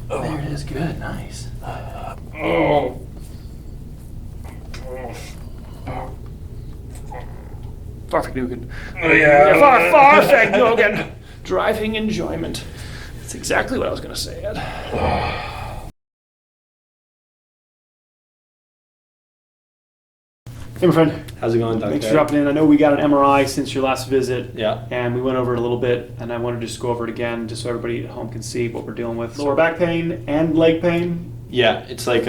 There it is. Good. Nice. Farfignugan. Oh, yeah. Farfignugan. Driving enjoyment. That's exactly what I was going to say, Ed. Hey, my friend. How's it going, Doctor? Thanks for dropping in. I know we got an MRI since your last visit. Yeah. And we went over it a little bit, and I wanted to just go over it again just so everybody at home can see what we're dealing with. Lower back pain and leg pain. Yeah, it's like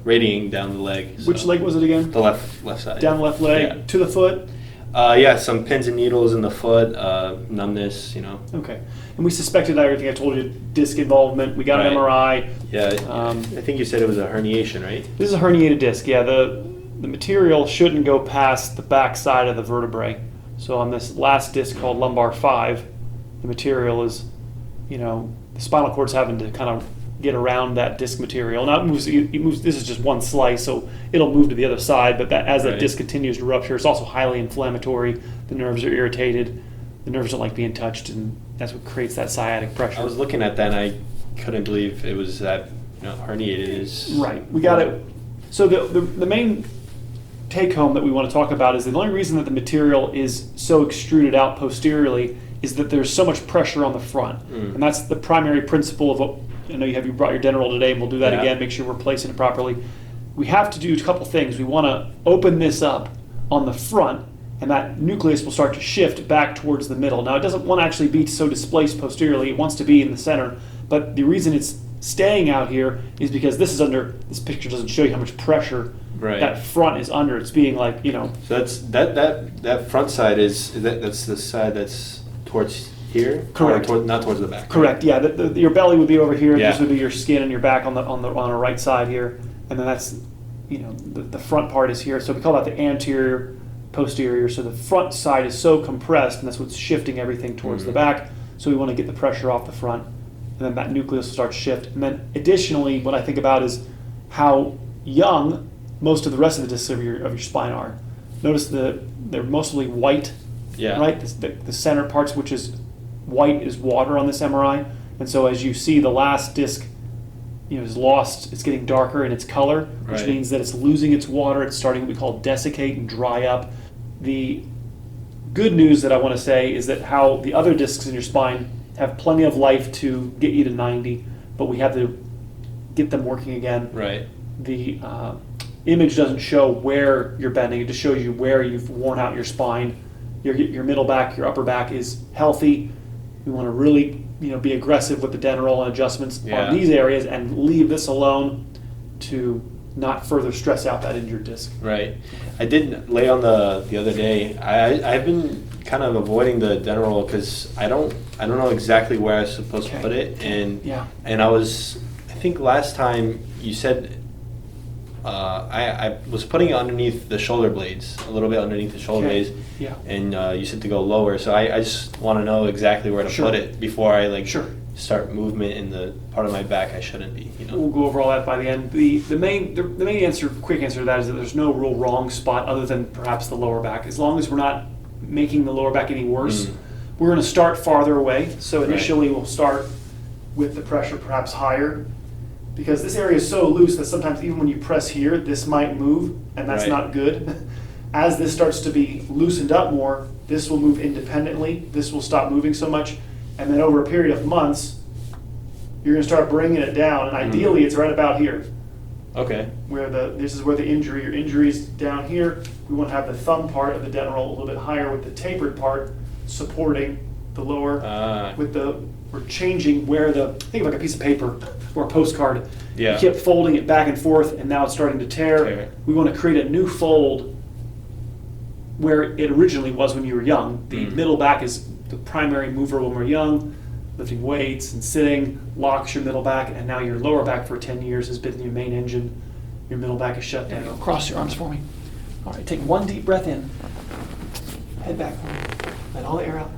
radiating down the leg. So. Which leg was it again? The left side. Down the left leg to the foot? Yeah, some pins and needles in the foot, numbness, Okay. And we suspected everything I told you, disc involvement. We got an MRI. Yeah, I think you said it was a herniation, right? This is a herniated disc, yeah. The material shouldn't go past the back side of the vertebrae. So on this last disc called lumbar 5, the material is, the spinal cord's having to kind of get around that disc material. Now it moves, this is just one slice, so it'll move to the other side, but as that disc continues to rupture, it's also highly inflammatory. The nerves are irritated. The nerves don't like being touched, and that's what creates that sciatic pressure. I was looking at that, and I couldn't believe it was that herniated. Is right. We got it. So the main take home that we want to talk about is the only reason that the material is so extruded out posteriorly is that there's so much pressure on the front. And that's the primary principle of what, I know you brought your dental today, and we'll do that again, make sure we're placing it properly. We have to do a couple things. We want to open this up on the front, and that nucleus will start to shift back towards the middle. Now, it doesn't want to actually be so displaced posteriorly. It wants to be in the center, but the reason it's staying out here is because this picture doesn't show you how much pressure that front is under. It's being like, So that's that front side that's the side that's towards here. Correct. Not towards the back. Correct. Yeah. Your belly would be over here. Yeah. This would be your skin and your back on the right side here, and then that's the front part is here. So we call that the anterior posterior. So the front side is so compressed, and that's what's shifting everything towards the back. So we want to get the pressure off the front, and then that nucleus will start to shift. And then additionally, what I think about is how young most of the rest of the discs of your spine are. Notice they're mostly white, right? The center parts, which is white, is water on this MRI. And so as you see, the last disc is lost, it's getting darker in its color, which means that it's losing its water. It's starting what we call desiccate and dry up. The good news that I want to say is that how the other discs in your spine have plenty of life to get you to 90, but we have to get them working again. Right. The image doesn't show where you're bending. It just shows you where you've worn out your spine. Your middle back, your upper back is healthy. We want to really be aggressive with the dental and adjustments on these areas and leave this alone to not further stress out that injured disc. Right. I did lay on the other day. I've been kind of avoiding the dental because I don't know exactly where I'm supposed to put it, and I think last time you said I was putting it underneath the shoulder blades, a little bit underneath the shoulder blades, and you said to go lower. So I just want to know exactly where to put it before I start movement in the part of my back I shouldn't be. We'll go over all that by the end. The main quick answer to that is that there's no real wrong spot other than perhaps the lower back. As long as we're not making the lower back any worse, we're going to start farther away. So initially we'll start with the pressure perhaps higher, because this area is so loose that sometimes even when you press here, this might move, and that's not good. As this starts to be loosened up more, this will move independently. This will stop moving so much, and then over a period of months, you're going to start bringing it down, and ideally it's right about here. Okay. This is where your injury's down here. We want to have the thumb part of the dental a little bit higher with the tapered part supporting the lower. We're changing think of like a piece of paper or a postcard. You keep folding it back and forth, and now it's starting to tear. We want to create a new fold where it originally was when you were young. The middle back is the primary mover when we're young. Lifting weights and sitting locks your middle back, and now your lower back for 10 years has been your main engine. Your middle back is shut down. Cross your arms for me. All right, take one deep breath in. Head back. Let all the air out.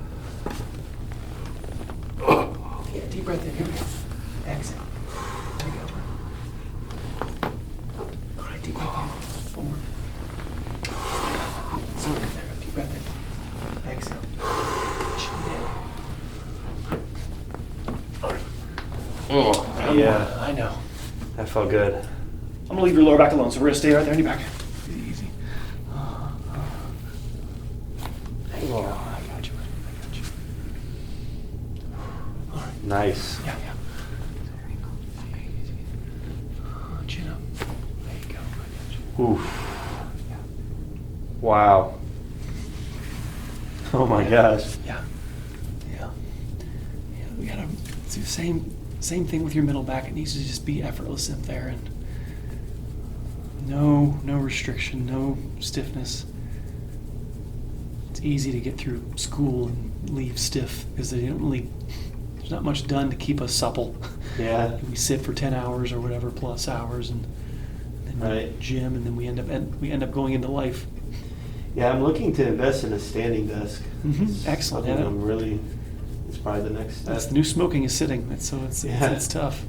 Yeah, deep breath in. Here we go. Exhale. There we go. All right, deep breath in. Forward. So there we go. Deep breath in. Exhale. Chin down. lot more. I know. That felt good. I'm gonna leave your lower back alone, so we're gonna stay right there on your back. Easy. There you go. I got you. All right. Nice. Yeah. Chin up. There you go. I got you. Oof. Wow. Oh my gosh. Yeah. We gotta do the same thing with your middle back. It needs to just be effortless up there, and no restriction, no stiffness. It's easy to get through school and leave stiff because there's not much done to keep us supple. Yeah. We sit for 10 hours or whatever plus hours, and then we gym, and then we end up going into life. Yeah, I'm looking to invest in a standing desk. Mm-hmm. Excellent. Yeah. It's probably the next step. That's the new smoking is sitting. It's tough.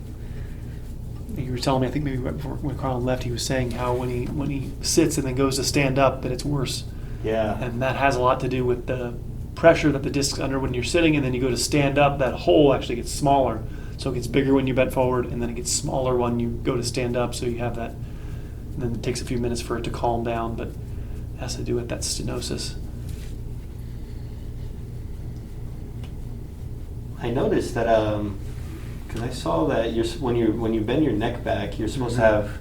You were telling me, I think maybe right before when Carl left, he was saying how when he sits and then goes to stand up, that it's worse. Yeah. And that has a lot to do with the pressure that the disc's under when you're sitting, and then you go to stand up, that hole actually gets smaller. So it gets bigger when you bend forward, and then it gets smaller when you go to stand up. So you have that, and then it takes a few minutes for it to calm down, but it has to do with that stenosis. I noticed that because I saw that when you bend your neck back, you're supposed to have,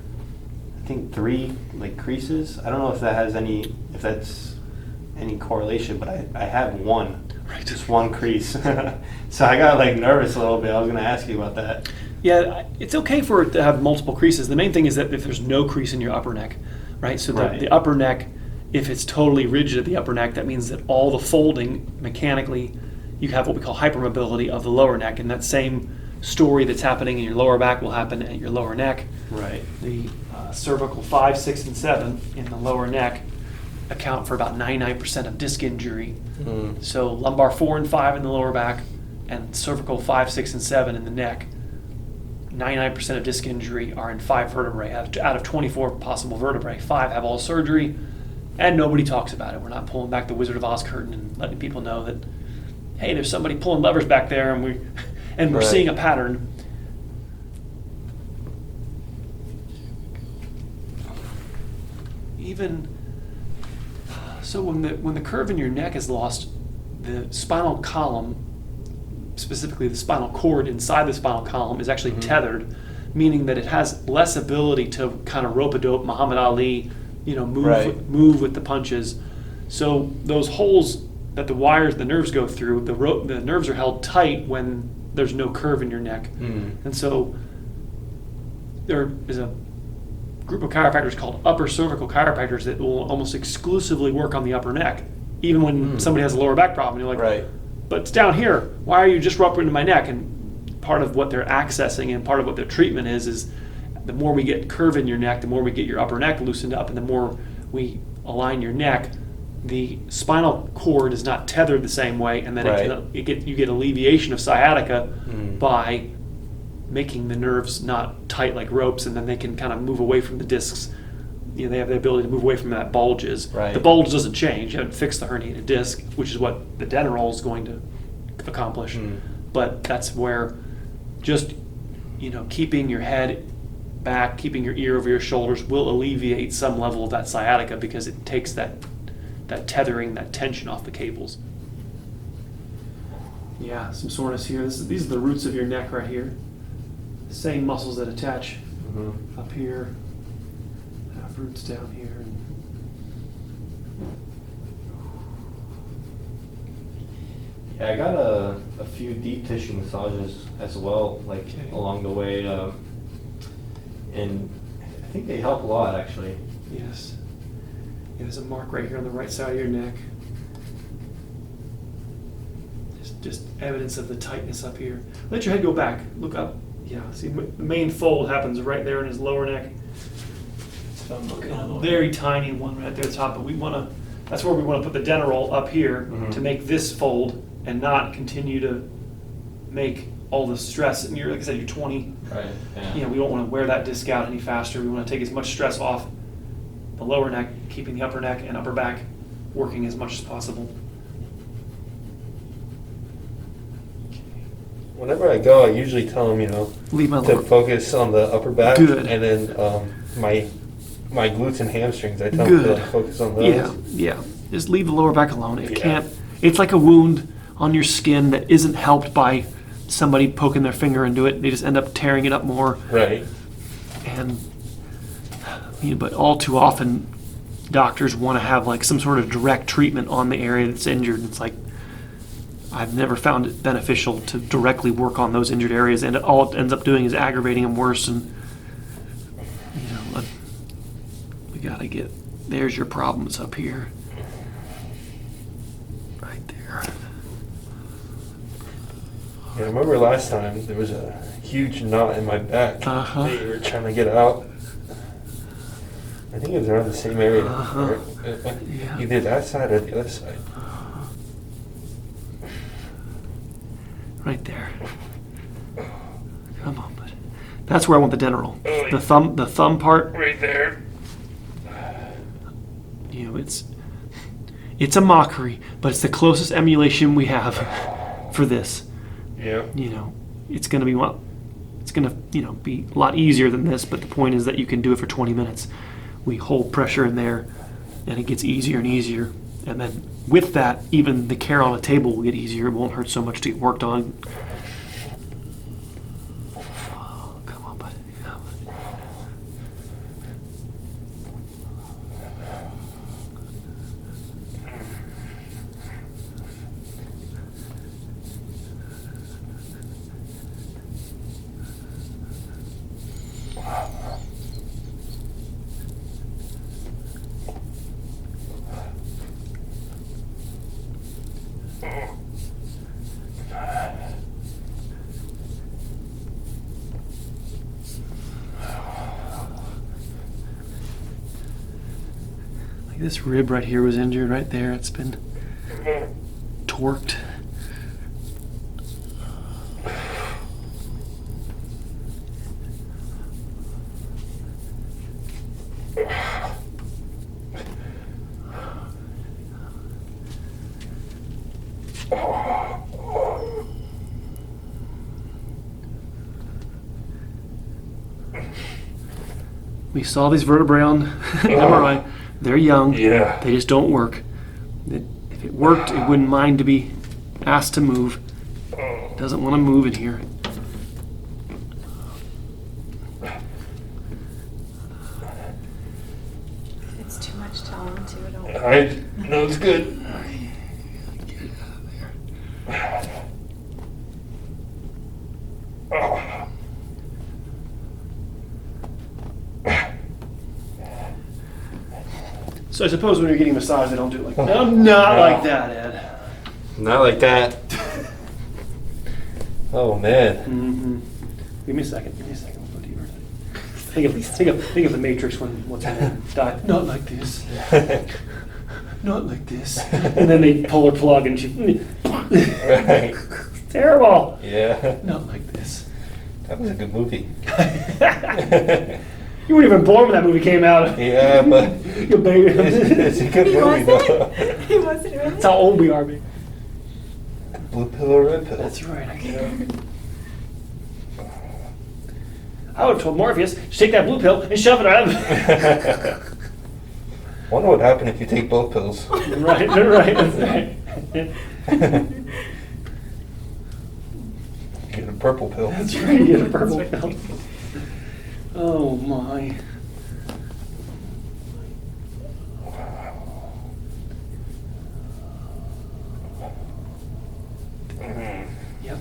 I think, 3 like creases. I don't know if that's any correlation, but I have one, just one crease. So I got like nervous a little bit. I was going to ask you about that. Yeah, it's okay for it to have multiple creases. The main thing is that if there's no crease in your upper neck, right? So the upper neck, if it's totally rigid at the upper neck, that means that all the folding mechanically, you have what we call hypermobility of the lower neck, and that same story that's happening in your lower back will happen at your lower neck. Right. The cervical 5, 6, and 7 in the lower neck account for about 99% of disc injury. Mm. So lumbar 4 and 5 in the lower back, and cervical 5, 6, and 7 in the neck. 99% of disc injury are in 5 vertebrae. Out of 24 possible vertebrae, 5 have all surgery, and nobody talks about it. We're not pulling back the Wizard of Oz curtain and letting people know that, hey, there's somebody pulling levers back there, and we're seeing a pattern. Even so, when the curve in your neck is lost, the spinal column, specifically the spinal cord inside the spinal column, is actually tethered, meaning that it has less ability to kind of rope-a-dope Muhammad Ali, move with the punches. So those holes that the nerves go through, the nerves are held tight when there's no curve in your neck. And so there is a group of chiropractors called upper cervical chiropractors that will almost exclusively work on the upper neck, even when somebody has a lower back problem. You're like, but it's down here. Why are you just rupturing into my neck? And part of what they're accessing and part of what their treatment is the more we get curve in your neck, the more we get your upper neck loosened up, and the more we align your neck, the spinal cord is not tethered the same way, and then you get alleviation of sciatica by making the nerves not tight like ropes, and then they can kind of move away from the discs. They have the ability to move away from that bulges. The bulge doesn't change. You haven't fixed the herniated disc, which is what the Denerol is going to accomplish. But that's where just keeping your head back, keeping your ear over your shoulders will alleviate some level of that sciatica, because it takes that tethering, that tension off the cables. Yeah, some soreness here. These are the roots of your neck right here. The same muscles that attach up here have roots down here. Yeah, I got a few deep tissue massages as well, along the way, and I think they help a lot, actually. Yes. Yeah, there's a mark right here on the right side of your neck. Just evidence of the tightness up here. Let your head go back. Look up. Yeah, see, the main fold happens right there in his lower neck. So I'm looking at a very tiny one right there at the top, but that's where we want to put the Denerol up here to make this fold and not continue to make all the stress. And like I said, you're 20. Right. Yeah. We don't want to wear that disc out any faster. We want to take as much stress off the lower neck, keeping the upper neck and upper back working as much as possible. whenever I go, I usually tell them, Leave my to focus on the upper back. Good. And then my glutes and hamstrings, I tell Good. them to focus on those. Yeah. Just leave the lower back alone. It can't. It's like a wound on your skin that isn't helped by somebody poking their finger into it. They just end up tearing it up more. Right. And but all too often, doctors want to have like some sort of direct treatment on the area that's injured. It's like I've never found it beneficial to directly work on those injured areas, and all it ends up doing is aggravating them worse. And we gotta get. There's your problems up here, right there. Yeah, I remember last time there was a huge knot in my back that you were trying to get out. I think it was around the same area. Yeah. Either that side or the other side. Right there. Come on, bud. That's where I want the dental. The thumb part. Right there. It's a mockery, but it's the closest emulation we have for this. Yeah. It's gonna be be a lot easier than this, but the point is that you can do it for 20 minutes. We hold pressure in there, and it gets easier and easier. And then with that, even the care on a table will get easier. It won't hurt so much to get worked on. Oh, come on, buddy. Come on. Like this rib right here was injured right there. It's been torqued. We saw these vertebrae on MRI. They're young. Yeah. They just don't work. If it worked, it wouldn't mind to be asked to move. It doesn't want to move in here. If it's too much, tell them to. Don't. No, it's good. Get it out of there. So I suppose when you're getting a massage, they don't do it like that. No, not like that, Ed. Not like that. Oh, man. Mm-hmm. Give me a second. We'll go deeper. Think of the Matrix when what's her name died. Not like this. Not like this. And then they pull her plug and she. Right. Terrible. Yeah. Not like this. That was a good movie. You weren't even born when that movie came out. Yeah, but Your baby. it's a good He movie, though. wasn't. He wasn't really. That's how old we are, baby. Blue pill or red pill? That's right. I get it. I would have told Morpheus, just take that blue pill and shove it out. Wonder what happened if you take both pills. Right, that's right. Get a purple pill. That's right, you get a purple pill. Oh my. Yep.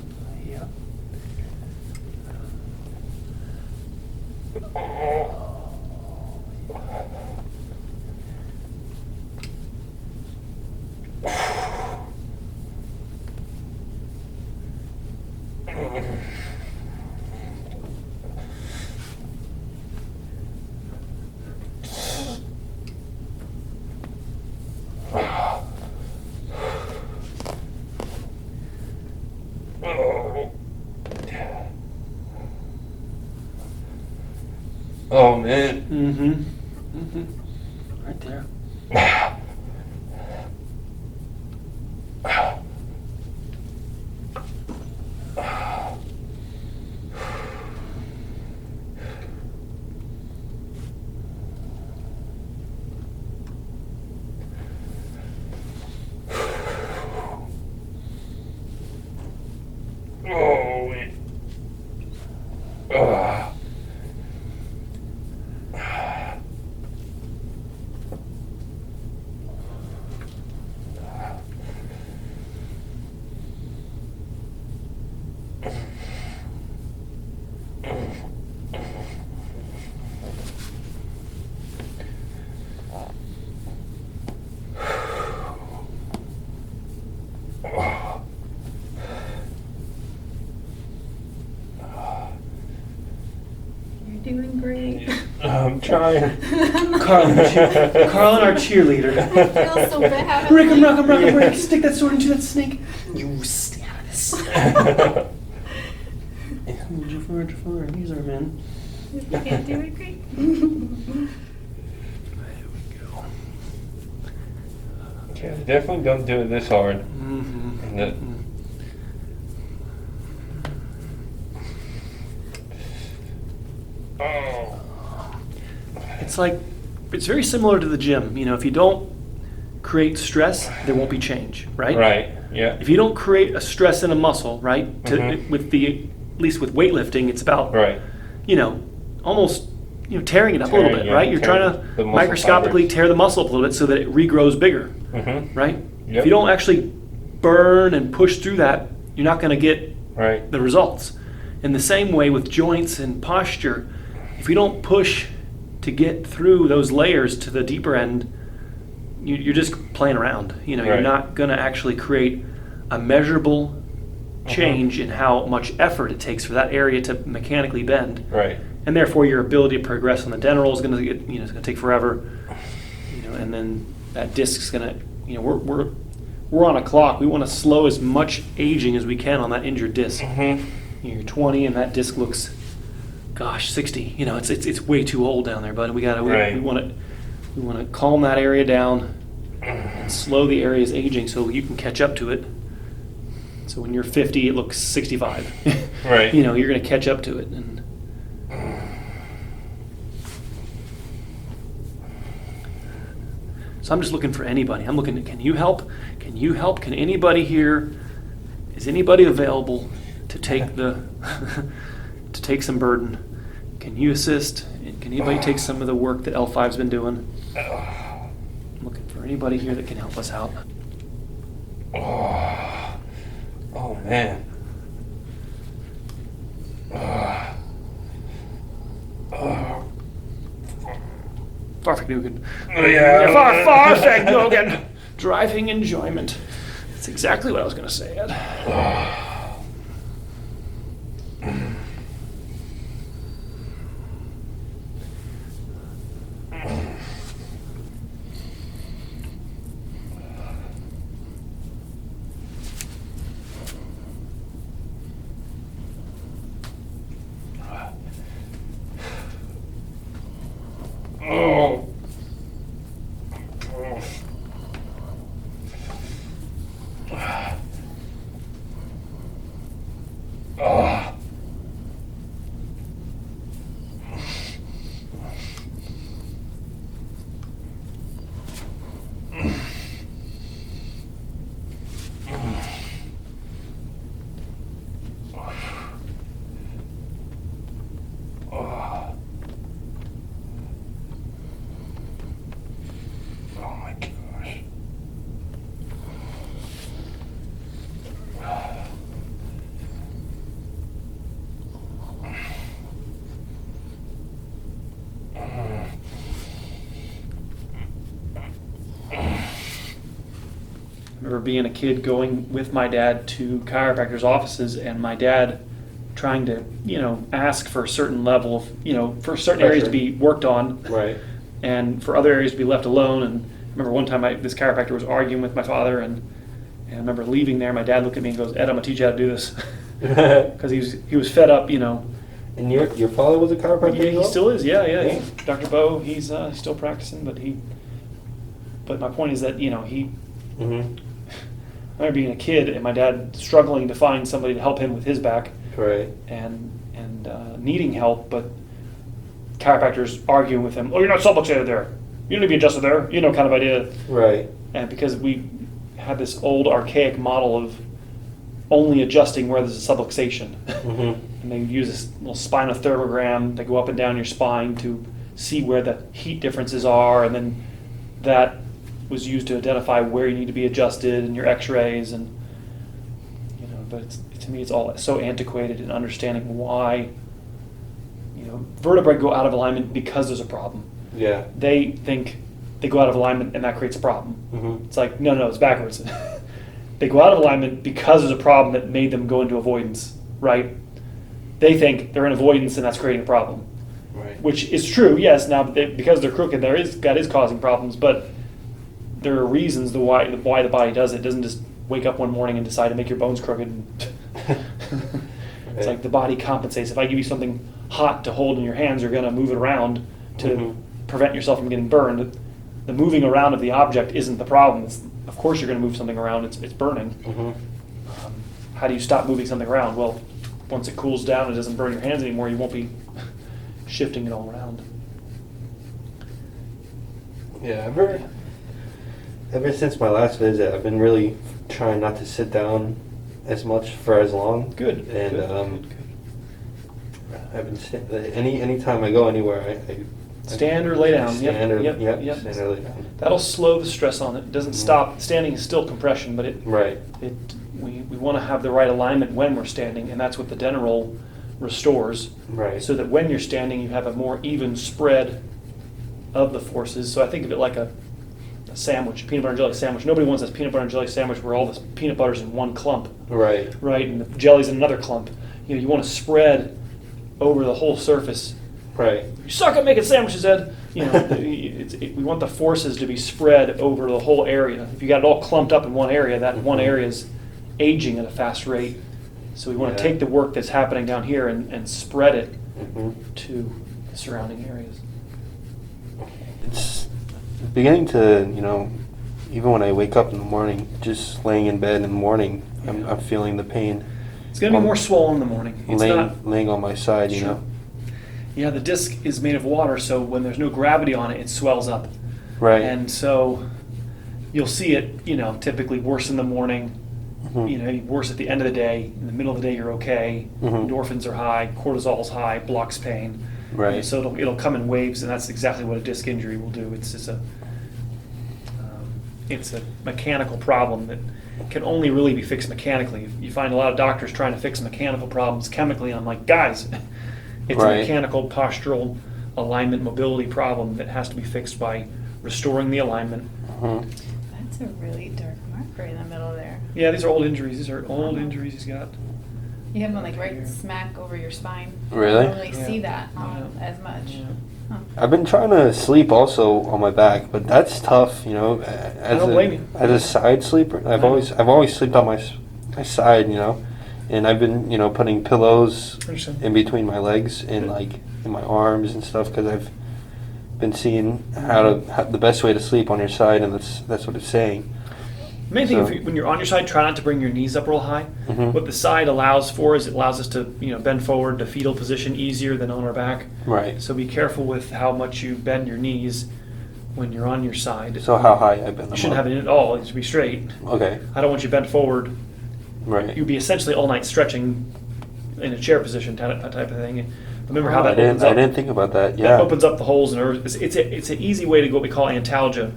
Oh, man. Right there. You're doing great. I'm trying. Carlin, our cheerleader. I feel so bad. Rick 'em, rock 'em, rock 'em, Rick. Stick that sword into that snake. You stay out of this. Jafar, these are men. You can't do it great. There we go. Okay, definitely don't do it this hard. Mm-hmm. And that, It's like, it's very similar to the gym. You know, if you don't create stress, there won't be change, right? right, yeah. If you don't create a stress in a muscle, right? Mhm. With at least with weightlifting, it's about, Right. you know, almost, you know, tearing it up a little bit, Yeah, right? You're trying to the muscle microscopically fibers. tear the muscle up a little bit so that it regrows bigger, Mm-hmm. right? Yep. If you don't actually burn and push through that, you're not going to get Right. the results. In the same way with joints and posture, if you don't push to get through those layers to the deeper end, you're just playing around. You know, you're Right. not going to actually create a measurable change in how much effort it takes for that area to mechanically bend, Right. and therefore your ability to progress on the dental is going to get, you know, it's going to take forever. You know, and then that disc's going to, you know, we're on a clock. We want to slow as much aging as we can on that injured disc. Mm-hmm. You're 20 and that disc looks, gosh, 60. You know, it's way too old down there, but we Right. want to calm that area down and slow the area's aging so you can catch up to it. So when you're 50, it looks 65. Right. You know, you're going to catch up to it. And so I'm just looking for anybody. I'm looking, can you help? Can you help? Can anybody here, is anybody available to take the, to take some burden? Can you assist? Can anybody take some of the work that L5's been doing? I'm looking for anybody here that can help us out. Oh man. Farfignugan. Yeah. Farfignugan. Driving enjoyment. That's exactly what I was going to say, Ed. Oh. Oh my gosh. I remember being a kid going with my dad to chiropractors' offices and my dad trying to, you know, ask for a certain level of, you know, for certain areas to be worked on Right. and for other areas to be left alone. And I remember one time this chiropractor was arguing with my father and I remember leaving there. My dad looked at me and goes, "Ed, I'm gonna teach you how to do this," because he was fed up, you know. And your father was a chiropractor? Yeah, as he well? still is. Yeah. Yeah. Dr. Bo, he's still practicing, but my point is that, you know, Mm-hmm. I remember being a kid and my dad struggling to find somebody to help him with his back Right. and needing help, but chiropractors arguing with him. "Oh, you're not subluxated there. You need to be adjusted there." You know, kind of idea. Right. And because we had this old archaic model of only adjusting where there's a subluxation. Mm-hmm. and they use this little spinothermogram to go up and down your spine to see where the heat differences are, and then that was used to identify where you need to be adjusted and your x-rays, and but to me it's all so antiquated in understanding why vertebrae go out of alignment because there's a problem. Yeah. They think they go out of alignment and that creates a problem. Mm-hmm. It's like, no, it's backwards. They go out of alignment because there's a problem that made them go into avoidance, right? They think they're in avoidance and that's creating a problem. Right. Which is true, yes. Now, because they're crooked, that is causing problems, but there are reasons why the body does it. It doesn't just wake up one morning and decide to make your bones crooked. It's like the body compensates. If I give you something hot to hold in your hands, you're going to move it around to prevent yourself from getting burned. The moving around of the object isn't the problem. Of course you're going to move something around. It's burning. How do you stop moving something around? Well, once it cools down and it doesn't burn your hands anymore, you won't be shifting it all around. Yeah, ever since my last visit, I've been really trying not to sit down as much for as long. Good. And good. I've been any time I go anywhere, I stand or lay down. Stand or yep. stand or lay down. That'll slow the stress on it. It doesn't stop. Standing is still compression, but we want to have the right alignment when we're standing, and that's what the Deneroll restores. Right. So that when you're standing, you have a more even spread of the forces. So I think of it like a sandwich, peanut butter and jelly sandwich. Nobody wants this peanut butter and jelly sandwich where all this peanut butter's in one clump. Right. Right, and the jelly's in another clump. You want to spread over the whole surface. Right. You suck at making sandwiches, Ed. We want the forces to be spread over the whole area. If you got it all clumped up in one area, that one area is aging at a fast rate. So we want to take the work that's happening down here and spread it to the surrounding areas. It's beginning to, even when I wake up in the morning, just laying in bed in the morning, I'm feeling the pain. It's going to be more swollen in the morning. It's laying on my side, Yeah, the disc is made of water, so when there's no gravity on it, it swells up. Right. And so you'll see it, typically worse in the morning, worse at the end of the day. In the middle of the day, you're okay. Endorphins are high, cortisol's high, blocks pain. Right. And so it'll come in waves, and that's exactly what a disc injury will do. It's just it's a mechanical problem that can only really be fixed mechanically. You find a lot of doctors trying to fix mechanical problems chemically, and I'm like, guys, it's a mechanical, postural, alignment, mobility problem that has to be fixed by restoring the alignment. That's a really dark mark right in the middle there. Yeah, these are old injuries. These are old injuries he's got. You have one like right smack over your spine. Really? You don't really see that as much. Yeah. Huh. I've been trying to sleep also on my back, but that's tough, I don't blame you. As a side sleeper, I've always slept on my side, and I've been, putting pillows in between my legs and in my arms and stuff, because I've been seeing how the best way to sleep on your side, and that's what it's saying. The main thing, when you're on your side, try not to bring your knees up real high. What the side allows for is it allows us to bend forward to fetal position easier than on our back. Right. So be careful with how much you bend your knees when you're on your side. So how high I bend them? You shouldn't have it at all. It should be straight. Okay. I don't want you bent forward. Right. You'd be essentially all night stretching in a chair position, that type of thing. Remember how that opens I up? didn't think about that. Yeah. That opens up the holes in earth. It's an easy way to go what we call antalgia.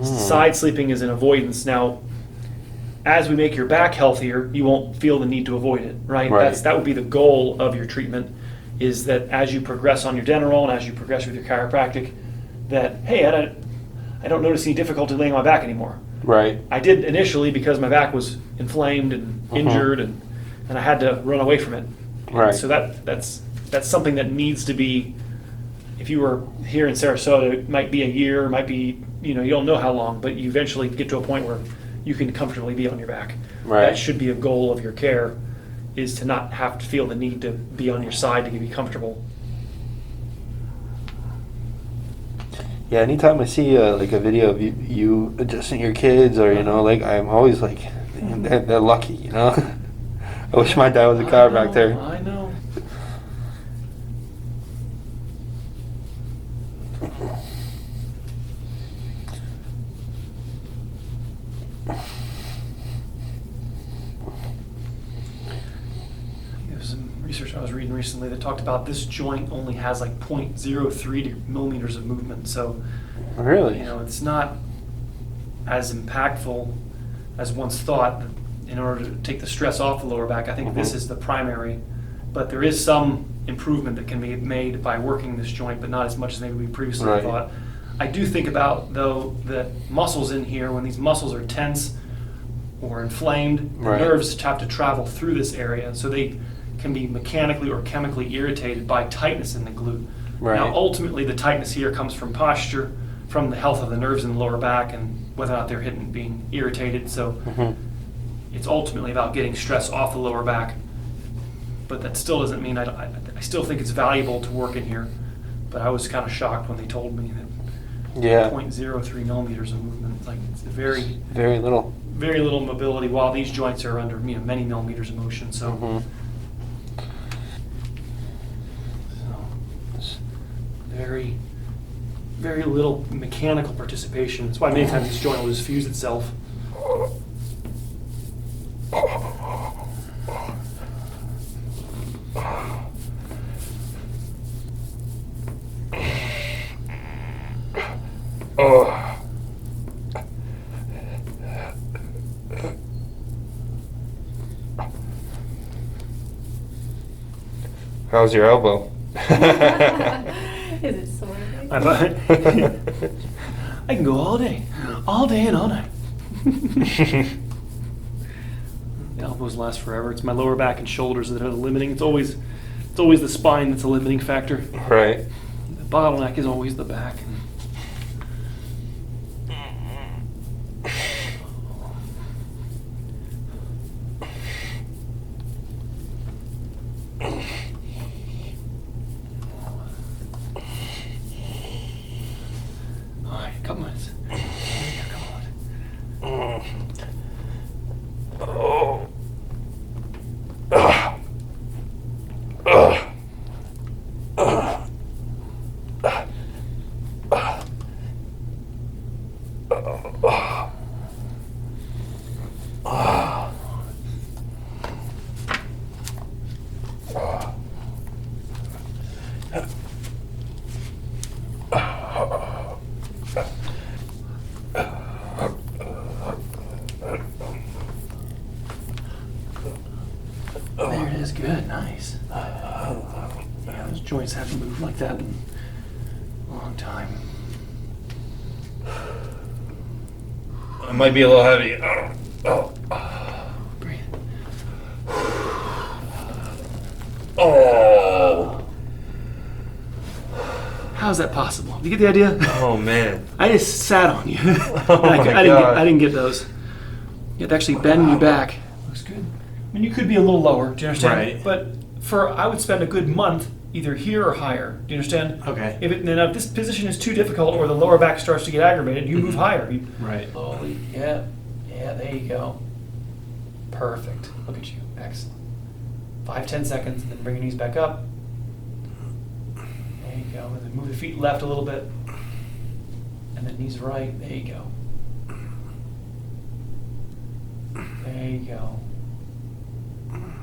Side sleeping is an avoidance. Now, as we make your back healthier, you won't feel the need to avoid it, right? That would be the goal of your treatment, is that as you progress on your Deneroll and as you progress with your chiropractic, that, hey, I don't notice any difficulty laying on my back anymore. Right. I did initially because my back was inflamed and injured, and I had to run away from it. Right. So that's something that needs to be, if you were here in Sarasota, it might be a year, might be, you don't know how long, but you eventually get to a point where you can comfortably be on your back. Right. That should be a goal of your care, is to not have to feel the need to be on your side to be comfortable. Yeah, anytime I see a video of you adjusting your kids, or I'm always like, they're lucky, I wish my dad was a chiropractor. I know. There's some research I was reading recently that talked about this joint only has like 0.03 millimeters of movement. So, Really? you know, it's not as impactful as once thought. In order to take the stress off the lower back, I think this is the primary. But there is some improvement that can be made by working this joint, but not as much as maybe we previously Right. thought. I do think about, though, that muscles in here, when these muscles are tense or inflamed, the Right. nerves have to travel through this area, so they can be mechanically or chemically irritated by tightness in the glute. Right. Now, ultimately, the tightness here comes from posture, from the health of the nerves in the lower back, and whether or not they're hitting, being irritated. So it's ultimately about getting stress off the lower back. But that still doesn't mean I still think it's valuable to work in here. But I was kind of shocked when they told me that Yeah. 0.03 millimeters of movement. Like, it's very Very little. little mobility, while these joints are under, you know, many millimeters of motion. So, so very little mechanical participation. That's why many times this joint will just fuse itself. How's your elbow? Is it sore? I can go all day and all night. The elbows last forever. It's my lower back and shoulders that are the limiting. It's always the spine that's a limiting factor. Right. The bottleneck is always the back. All right, couple minutes. Come on. There it is. Good. Nice. Yeah, those joints haven't moved like that in a long time. It might be a little heavy. Breathe. Oh. How's that possible? Do you get the idea? Oh man. I just sat on you. Oh my I didn't get those. You have to actually bend your back. Looks good. I mean, you could be a little lower. Do you understand? Right. But I would spend a good month either here or higher. Do you understand? Okay. If this position is too difficult or the lower back starts to get aggravated, you move higher. Right. Slowly. Yeah. There you go. Perfect. Look at you. Excellent. 5-10 seconds, and then bring your knees back up. There you go. And then move the feet left a little bit, and then knees right. There you go. There you go.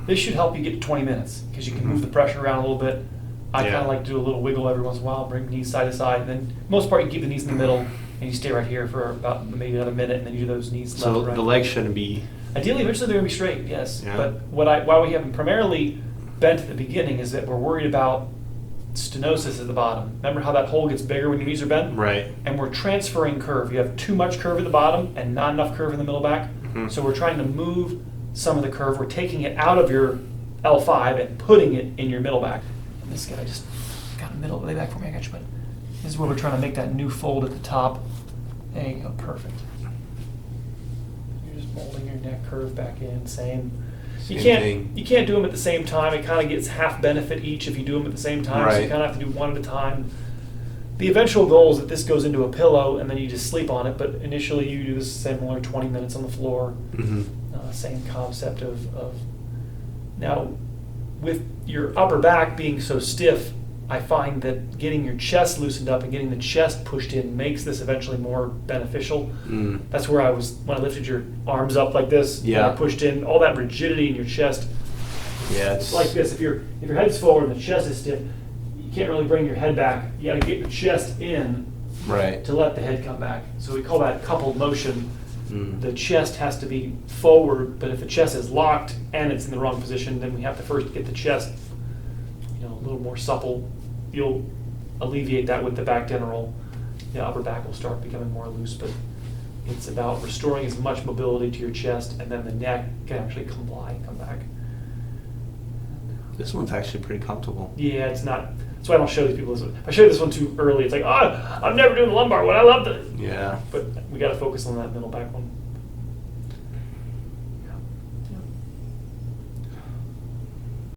This should help you get to 20 minutes because you can move the pressure around a little bit. I kind of like to do a little wiggle every once in a while, bring knees side to side, and then most part you keep the knees in the middle and you stay right here for about maybe another minute, and then you do those knees left So and right. the legs shouldn't be. Ideally, eventually they're going to be straight, yes. Yeah. But why we have them primarily bent at the beginning is that we're worried about stenosis at the bottom. Remember how that hole gets bigger when your knees are bent? Right. And we're transferring curve. You have too much curve at the bottom and not enough curve in the middle back. So we're trying to move some of the curve. We're taking it out of your L5 and putting it in your middle back. And this guy just got a middle, lay back for me, I got you, but this is where we're trying to make that new fold at the top. There you go, perfect. You're just molding your neck curve back in, same. You can't do them at the same time. It kind of gets half benefit each if you do them at the same time. So you Right. kind of have to do one at a time. The eventual goal is that this goes into a pillow and then you just sleep on it. But initially you do this similar 20 minutes on the floor. Same concept of now with your upper back being so stiff, I find that getting your chest loosened up and getting the chest pushed in makes this eventually more beneficial. That's where I was when I lifted your arms up like this. Yeah. And I pushed in all that rigidity in your chest Yeah, It's like this, if your head's forward and the chest is stiff, you can't really bring your head back. You gotta get your chest in right. to let the head come back. So we call that coupled motion. Mm. The chest has to be forward, but if the chest is locked and it's in the wrong position, then we have to first get the chest, a little more supple. You'll alleviate that with the back dead roll. The upper back will start becoming more loose, but it's about restoring as much mobility to your chest, and then the neck can actually come back. This one's actually pretty comfortable. Yeah, it's not. That's why I don't show these people this one. If I show you this one too early, it's like, oh, I'm never doing the lumbar one. I love it. Yeah. But we got to focus on that middle back one.